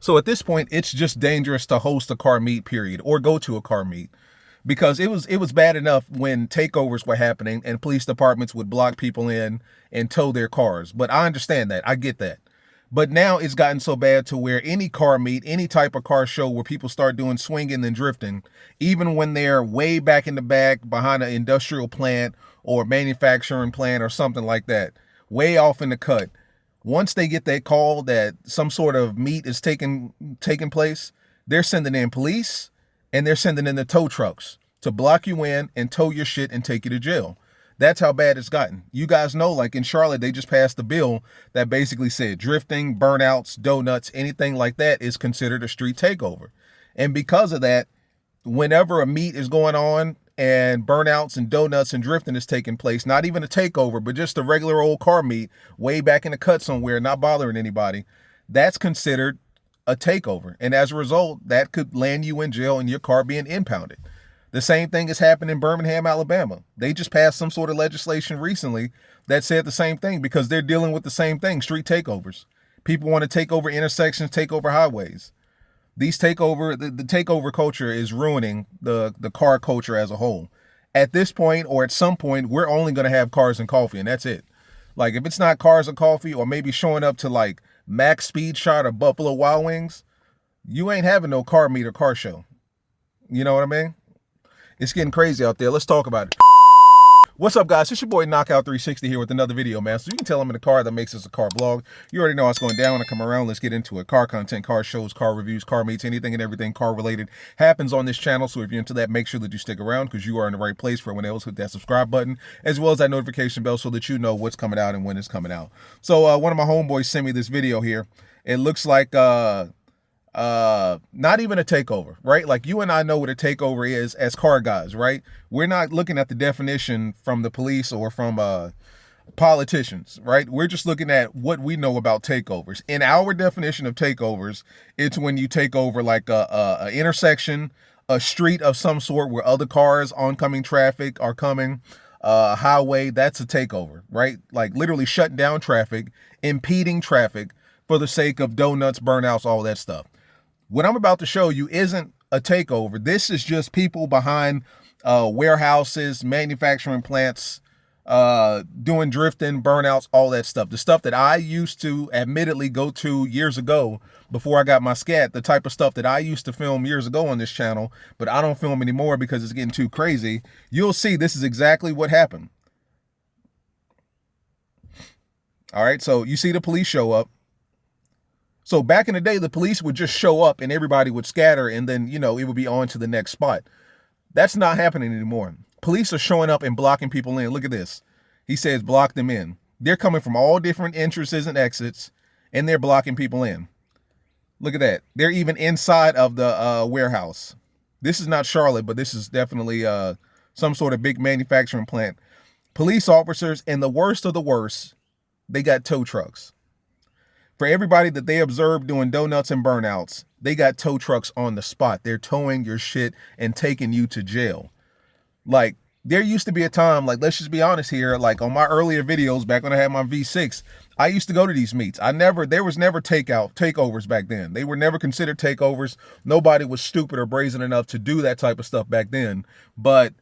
So at this point, it's just dangerous to host a car meet, period, or go to a car meet. Because it was bad enough when takeovers were happening and police departments would block people in and tow their cars. But I understand that. I get that. But now it's gotten so bad to where any car meet, any type of car show where people start doing swinging and drifting, even when they're way back in the back behind an industrial plant or manufacturing plant or something like that, way off in the cut. Once they get that call that some sort of meet is taking place, they're sending in police and they're sending in the tow trucks to block you in and tow your shit and take you to jail. That's how bad it's gotten. You guys know, like in Charlotte, they just passed a bill that basically said drifting, burnouts, donuts, anything like that is considered a street takeover. And because of that, whenever a meet is going on and burnouts and donuts and drifting is taking place, not even a takeover, but just a regular old car meet way back in the cut somewhere, not bothering anybody, that's considered a takeover. And as a result, that could land you in jail and your car being impounded. The same thing has happened in Birmingham, Alabama. They just passed some sort of legislation recently that said the same thing because they're dealing with the same thing, street takeovers. People want to take over intersections, take over highways. The takeover culture is ruining the car culture as a whole. At this point, or at some point, we're only going to have cars and coffee, and that's it. Like, if it's not cars and coffee, or maybe showing up to like Max Speed Shot or Buffalo Wild Wings, you ain't having no car meet or car show. You know what I mean? It's getting crazy out there. Let's talk about it. What's up, guys? It's your boy Knockout 360 here with another video, man. So you can tell I'm in the car that makes this a car blog. You already know what's going down when I come around. Let's get into it. Car content, car shows, car reviews, car meets, anything and everything car related happens on this channel. So if you're into that, make sure that you stick around because you are in the right place. For everyone else, hit that subscribe button as well as that notification bell so that you know what's coming out and when it's coming out. So one of my homeboys sent me this video here. It looks like not even a takeover, right? Like, you and I know what a takeover is as car guys, right? We're not looking at the definition from the police or from politicians, right? We're just looking at what we know about takeovers. In our definition of takeovers, it's when you take over like a intersection, a street of some sort where other cars, oncoming traffic are coming, highway. That's a takeover, right? Like literally shutting down traffic, impeding traffic for the sake of donuts, burnouts, all that stuff. What I'm about to show you isn't a takeover. This is just people behind warehouses, manufacturing plants, doing drifting, burnouts, all that stuff. The stuff that I used to admittedly go to years ago before I got my scat, the type of stuff that I used to film years ago on this channel, but I don't film anymore because it's getting too crazy. You'll see this is exactly what happened. All right, so you see the police show up. So back in the day, the police would just show up and everybody would scatter and then, you know, it would be on to the next spot. That's not happening anymore. Police are showing up and blocking people in. Look at this. He says block them in. They're coming from all different entrances and exits and they're blocking people in. Look at that. They're even inside of the warehouse. This is not Charlotte, but this is definitely some sort of big manufacturing plant. Police officers, and the worst of the worst, they got tow trucks. For everybody that they observed doing donuts and burnouts, they got tow trucks on the spot. They're towing your shit and taking you to jail. Like, there used to be a time, like, let's just be honest here, like on my earlier videos back when I had my V6, I used to go to these meets. There was never takeovers back then. They were never considered takeovers. Nobody was stupid or brazen enough to do that type of stuff back then. But,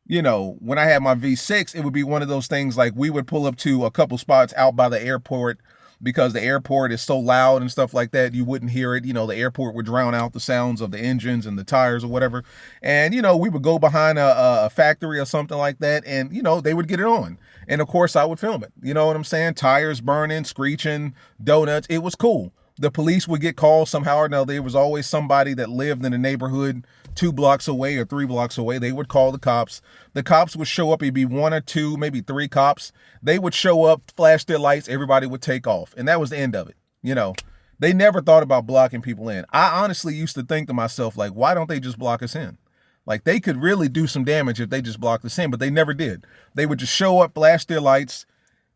you know, when I had my V6, it would be one of those things like we would pull up to a couple spots out by the airport because the airport is so loud and stuff like that, you wouldn't hear it. You know, the airport would drown out the sounds of the engines and the tires or whatever. And, you know, we would go behind a factory or something like that and, you know, they would get it on. And of course I would film it. You know what I'm saying? Tires burning, screeching, donuts. It was cool. The police would get called somehow or another. There was always somebody that lived in the neighborhood 2 blocks away or 3 blocks away. They would call the cops. The cops would show up. It'd be 1 or 2, maybe 3 cops. They would show up, flash their lights. Everybody would take off. And that was the end of it. You know, they never thought about blocking people in. I honestly used to think to myself, like, why don't they just block us in? Like, they could really do some damage if they just blocked us in, but they never did. They would just show up, flash their lights.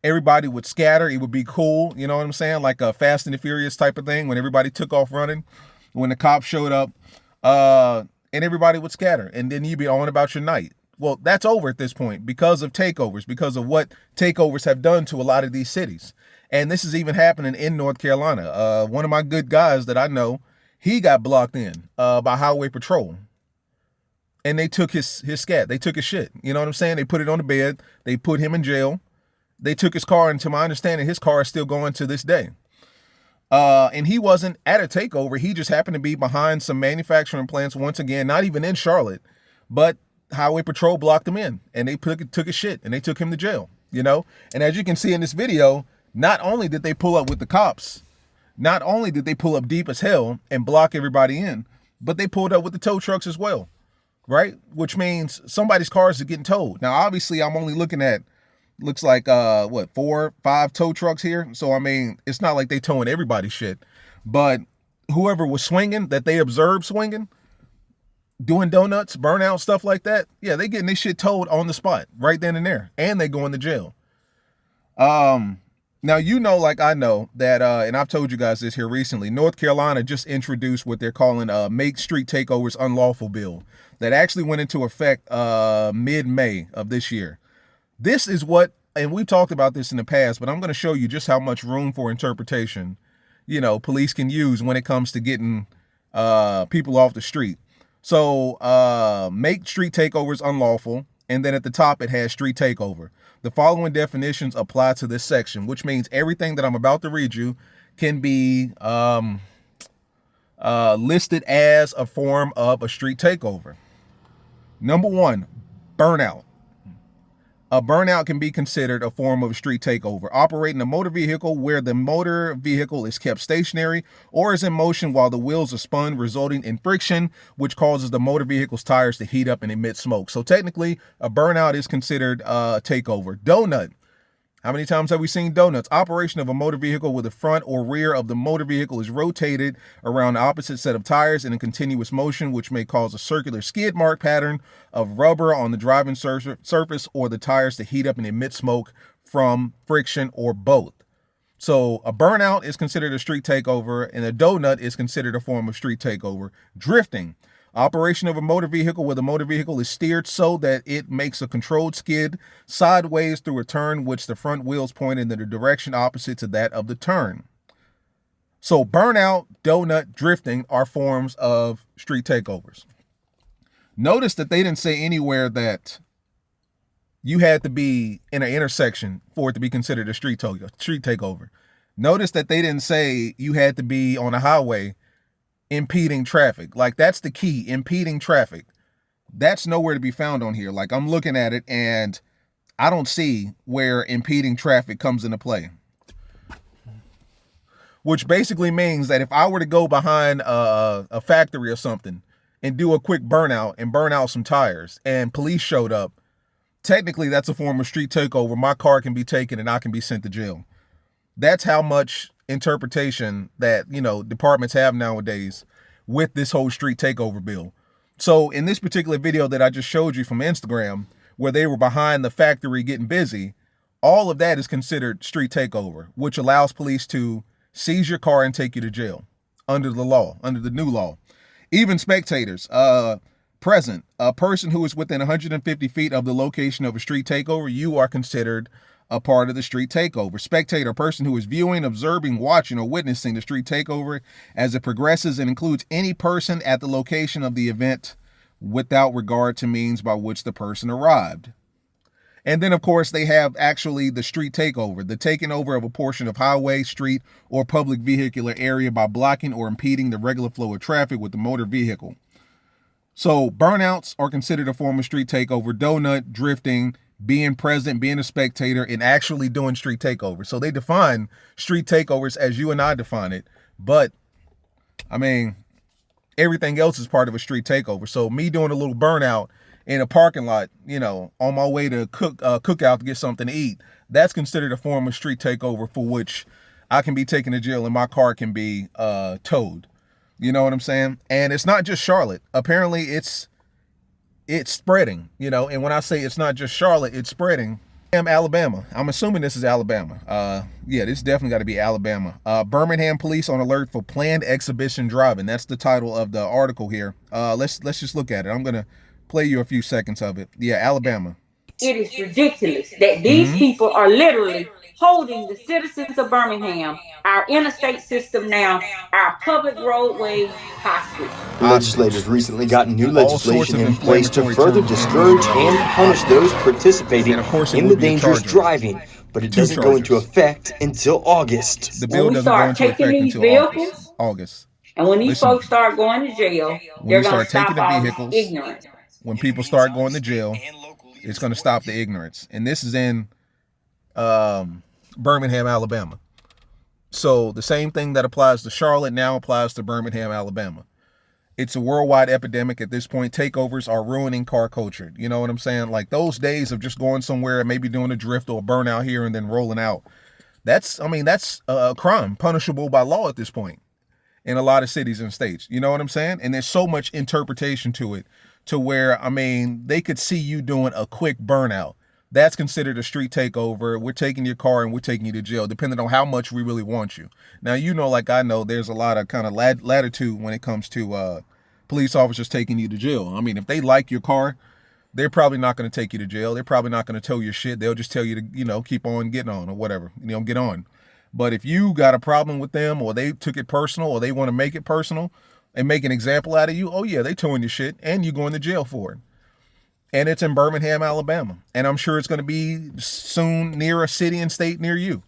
Everybody would scatter. It would be cool. You know what I'm saying? Like a Fast and the Furious type of thing when everybody took off running, when the cops showed up, and everybody would scatter. And then you'd be on about your night. Well, that's over at this point because of takeovers, because of what takeovers have done to a lot of these cities. And this is even happening in North Carolina. One of my good guys that I know, He got blocked in by Highway Patrol. And they took his scat. They took his shit. You know what I'm saying? They put it on the bed. They put him in jail. They took his car, and to my understanding, his car is still going to this day. And he wasn't at a takeover. He just happened to be behind some manufacturing plants, once again, not even in Charlotte, but Highway Patrol blocked him in, and they took his shit, and they took him to jail, you know? And as you can see in this video, not only did they pull up with the cops, not only did they pull up deep as hell and block everybody in, but they pulled up with the tow trucks as well, right? Which means somebody's cars are getting towed. Now, obviously, I'm only looking at, looks like, 4, 5 tow trucks here. So, I mean, it's not like they towing everybody's shit. But whoever was swinging, that they observed swinging, doing donuts, burnout, stuff like that, yeah, they getting this shit towed on the spot, right then and there. And they going to jail. Now, you know, like I know, that, and I've told you guys this here recently, North Carolina just introduced what they're calling Make Street Takeovers Unlawful bill that actually went into effect mid-May of this year. This is what, and we've talked about this in the past, but I'm going to show you just how much room for interpretation, you know, police can use when it comes to getting people off the street. So make street takeovers unlawful, and then at the top it has street takeover. The following definitions apply to this section, which means everything that I'm about to read you can be listed as a form of a street takeover. Number 1, burnout. A burnout can be considered a form of street takeover. Operating a motor vehicle where the motor vehicle is kept stationary or is in motion while the wheels are spun, resulting in friction, which causes the motor vehicle's tires to heat up and emit smoke. So technically, a burnout is considered a takeover. Donut. How many times have we seen donuts? Operation of a motor vehicle where the front or rear of the motor vehicle is rotated around the opposite set of tires in a continuous motion, which may cause a circular skid mark pattern of rubber on the driving surface or the tires to heat up and emit smoke from friction or both. So a burnout is considered a street takeover, and a donut is considered a form of street takeover. Drifting. Operation of a motor vehicle where the motor vehicle is steered so that it makes a controlled skid sideways through a turn which the front wheels point in the direction opposite to that of the turn. So burnout, donut, drifting are forms of street takeovers. Notice that they didn't say anywhere that you had to be in an intersection for it to be considered a street takeover. Notice that they didn't say you had to be on a highway impeding traffic. Like, that's the key, impeding traffic. That's nowhere to be found on here. Like, I'm looking at it and I don't see where impeding traffic comes into play. Which basically means that if I were to go behind a factory or something and do a quick burnout and burn out some tires and police showed up, technically that's a form of street takeover. My car can be taken and I can be sent to jail. That's how much interpretation that, you know, departments have nowadays with this whole street takeover bill. So in this particular video that I just showed you from Instagram, where they were behind the factory getting busy, all of that is considered street takeover, which allows police to seize your car and take you to jail under the law, under the new law. Even spectators, present, a person who is within 150 feet of the location of a street takeover, you are considered a part of the street takeover. Spectator, a person who is viewing, observing, watching, or witnessing the street takeover as it progresses and includes any person at the location of the event without regard to means by which the person arrived. And then, of course, they have actually the street takeover, the taking over of a portion of highway, street, or public vehicular area by blocking or impeding the regular flow of traffic with the motor vehicle. So burnouts are considered a form of street takeover. Donut, drifting, being present, being a spectator, and actually doing street takeover. So they define street takeovers as you and I define it. But, I mean, everything else is part of a street takeover. So me doing a little burnout in a parking lot, you know, on my way to cookout to get something to eat, that's considered a form of street takeover for which I can be taken to jail and my car can be towed. You know what I'm saying? And it's not just Charlotte. Apparently it's spreading, you know, and when I say it's not just Charlotte, it's spreading. Alabama. I'm assuming this is Alabama. Yeah, this definitely got to be Alabama. Birmingham police on alert for planned exhibition driving. That's the title of the article here. Let's just look at it. I'm gonna play you a few seconds of it. Yeah, Alabama. It is ridiculous that these people are literally holding the citizens of Birmingham, our interstate system now, our public roadways hostage. Legislators recently got new All sorts legislation of in place to inflammatory further terms being discourage used on and this punish hostage. those participating And of course, it in the would be a dangerous charge on them. driving, but it 2 doesn't go into charges. effect until August. The When bill we doesn't go start into taking effect these until August. vehicles, August. and when these Listen, folks start going to jail, when they're you going to start taking stop the all this vehicles, ignorance. when people start going to jail, it's going to stop the ignorance. And this is in Birmingham, Alabama. So the same thing that applies to Charlotte now applies to Birmingham, Alabama. It's a worldwide epidemic at this point. Takeovers are ruining car culture. You know what I'm saying? Like those days of just going somewhere and maybe doing a drift or a burnout here and then rolling out. That's a crime, punishable by law at this point in a lot of cities and states. You know what I'm saying? And there's so much interpretation to it to where, they could see you doing a quick burnout. That's considered a street takeover. We're taking your car and we're taking you to jail, depending on how much we really want you. Now, like I know, there's a lot of kind of latitude when it comes to police officers taking you to jail. If they like your car, they're probably not going to take you to jail. They're probably not going to tow your shit. They'll just tell you to, keep on getting on or whatever, get on. But if you got a problem with them or they took it personal or they want to make it personal and make an example out of you, oh yeah, they towing your shit and you're going to jail for it. And it's in Birmingham, Alabama. And I'm sure it's going to be soon near a city and state near you.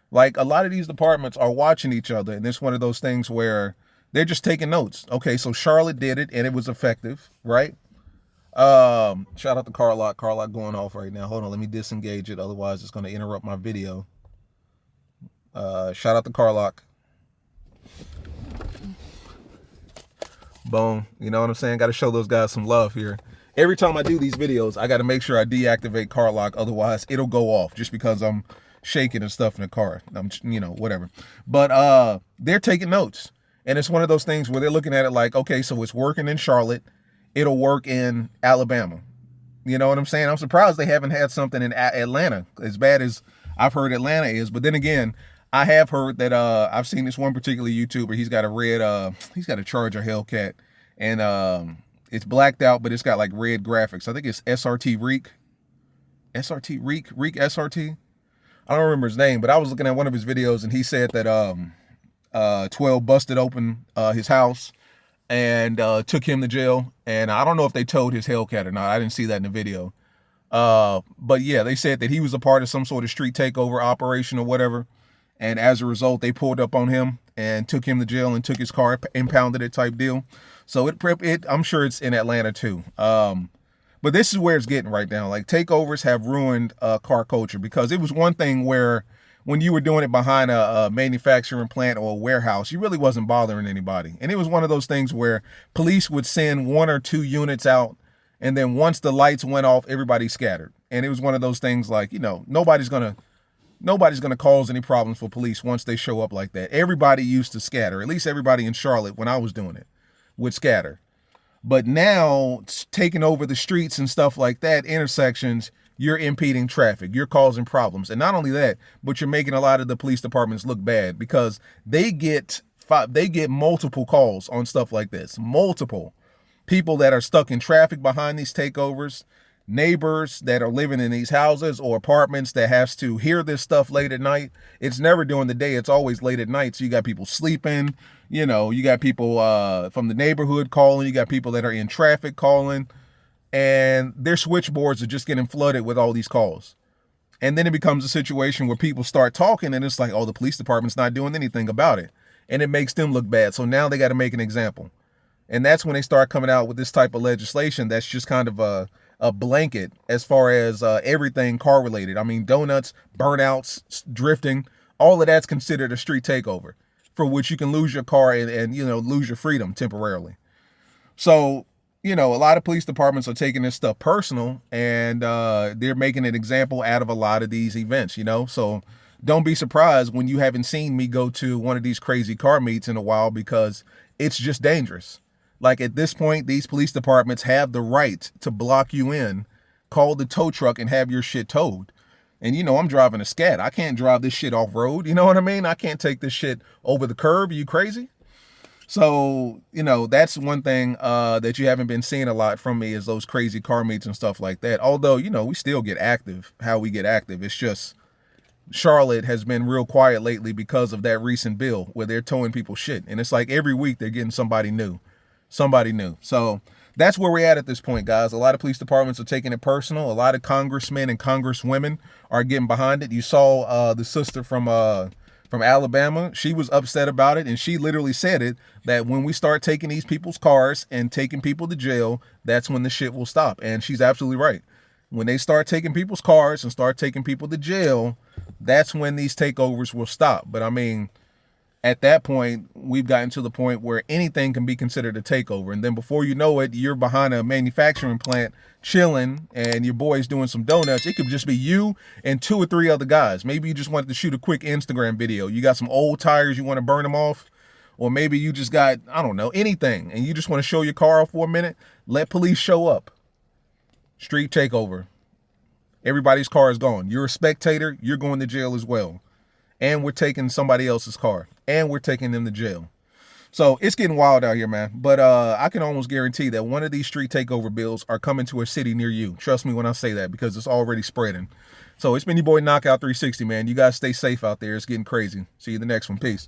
Like a lot of these departments are watching each other. And it's one of those things where they're just taking notes. Okay, so Charlotte did it and it was effective, right? Shout out to CarLock. CarLock going off right now. Hold on, let me disengage it. Otherwise, it's going to interrupt my video. Shout out to CarLock. Boom. You know what I'm saying? Got to show those guys some love here. Every time I do these videos, I got to make sure I deactivate CarLock. Otherwise, it'll go off just because I'm shaking and stuff in the car. I'm, whatever. But they're taking notes. And it's one of those things where they're looking at it like, okay, so it's working in Charlotte. It'll work in Alabama. You know what I'm saying? I'm surprised they haven't had something in Atlanta as bad as I've heard Atlanta is. But then again, I have heard that I've seen this one particular YouTuber. He's got a Charger Hellcat. And it's blacked out, but it's got like red graphics. I think it's SRT Reek. Reek SRT. I don't remember his name, but I was looking at one of his videos and he said that 12 busted open his house and took him to jail. And I don't know if they towed his Hellcat or not. I didn't see that in the video. But yeah, they said that he was a part of some sort of street takeover operation or whatever. And as a result, they pulled up on him and took him to jail and took his car, impounded it type deal. So I'm sure it's in Atlanta too. But this is where it's getting right now. Like takeovers have ruined car culture because it was one thing where when you were doing it behind a manufacturing plant or a warehouse, you really wasn't bothering anybody. And it was one of those things where police would send 1 or 2 units out. And then once the lights went off, everybody scattered. And it was one of those things like, nobody's going to cause any problems for police once they show up like that. Everybody used to scatter, at least everybody in Charlotte when I was doing it would scatter. But now taking over the streets and stuff like that, intersections, you're impeding traffic, you're causing problems. And not only that, but you're making a lot of the police departments look bad because they get multiple calls on stuff like this. Multiple people that are stuck in traffic behind these takeovers, neighbors that are living in these houses or apartments that has to hear this stuff late at night. It's never during the day. It's always late at night. So you got people sleeping, you got people from the neighborhood calling. You got people that are in traffic calling, and their switchboards are just getting flooded with all these calls. And then it becomes a situation where people start talking and it's like, oh, the police department's not doing anything about it. And it makes them look bad. So now they got to make an example. And that's when they start coming out with this type of legislation that's just kind of a blanket as far as everything car related. Donuts, burnouts, drifting, all of that's considered a street takeover for which you can lose your car and lose your freedom temporarily. So, a lot of police departments are taking this stuff personal and they're making an example out of a lot of these events, So don't be surprised when you haven't seen me go to one of these crazy car meets in a while because it's just dangerous. Like at this point, these police departments have the right to block you in, call the tow truck and have your shit towed. And I'm driving a Scat. I can't drive this shit off road. You know what I mean? I can't take this shit over the curb. Are you crazy? So, that's one thing that you haven't been seeing a lot from me is those crazy car meets and stuff like that. Although, we still get active, how we get active. It's just Charlotte has been real quiet lately because of that recent bill where they're towing people's shit. And it's like every week they're getting somebody new. So that's where we're at this point, guys. A lot of police departments are taking it personal. A lot of congressmen and congresswomen are getting behind it. You saw the sister from Alabama. She was upset about it, and she literally said it, that when we start taking these people's cars and taking people to jail, that's when the shit will stop. And she's absolutely right. When they start taking people's cars and start taking people to jail, that's when these takeovers will stop. But I mean, at that point, we've gotten to the point where anything can be considered a takeover. And then before you know it, you're behind a manufacturing plant chilling and your boy's doing some donuts. It could just be you and 2 or 3 other guys. Maybe you just wanted to shoot a quick Instagram video. You got some old tires, you want to burn them off. Or maybe you just got, I don't know, anything. And you just want to show your car off for a minute. Let police show up. Street takeover. Everybody's car is gone. You're a spectator. You're going to jail as well. And we're taking somebody else's car. And we're taking them to jail. So it's getting wild out here, man. But I can almost guarantee that one of these street takeover bills are coming to a city near you. Trust me when I say that, because it's already spreading. So it's been your boy Knockout 360, man. You guys stay safe out there. It's getting crazy. See you in the next one. Peace.